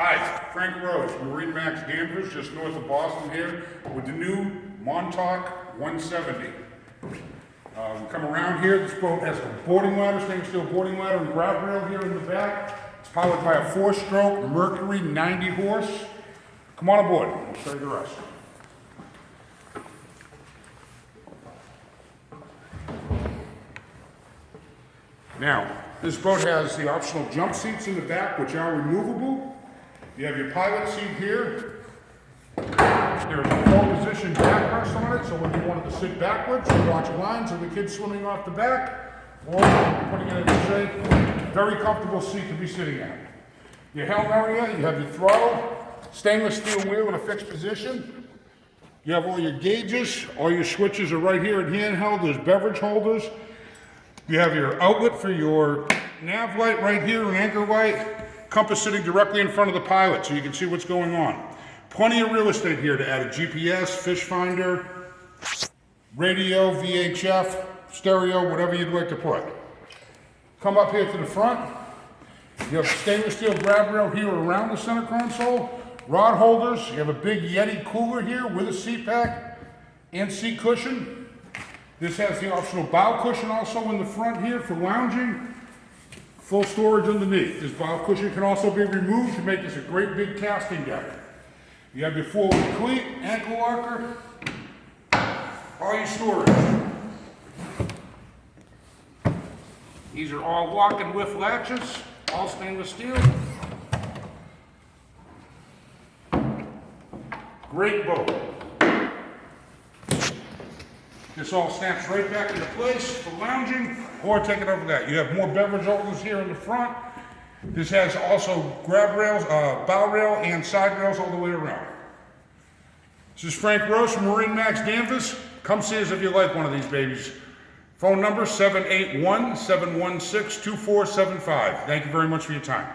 Hi, Frank Rose, MarineMax Danvers, just north of Boston here, with the new Montauk 170. We come around here, this boat has a boarding ladder, stainless steel boarding ladder and grab rail here in the back. It's powered by a 4-stroke Mercury 90 horse. Come on aboard, I'll show you the rest. Now, this boat has the optional jump seats in the back, which are removable. You have your pilot seat here. There is a 4-position backrest on it, so when you wanted to sit backwards and watch lines of the kids swimming off the back, or putting it in shape, very comfortable seat to be sitting at. Your helm area, you have your throttle, stainless steel wheel in a fixed position. You have all your gauges, all your switches are right here at handheld. There's beverage holders. You have your outlet for your nav light right here, an anchor light. Compass sitting directly in front of the pilot so you can see what's going on. Plenty of real estate here to add a GPS, fish finder, radio, VHF, stereo, whatever you'd like to put. Come up here to the front. You have stainless steel grab rail here around the center console. Rod holders. You have a big Yeti cooler here with a seat pack and seat cushion. This has the optional bow cushion also in the front here for lounging. Full storage underneath. This bow cushion can also be removed to make this a great big casting deck. You have your forward cleat, ankle locker, all your storage. These are all lock and lift latches, all stainless steel. Great boat. This all snaps right back into place for lounging, or take it over that. You have more beverage holders here in the front. This has also grab rails, bow rail, and side rails all the way around. This is Frank Rose from MarineMax Danvers. Come see us if you like one of these babies. Phone number 781-716-2475. Thank you very much for your time.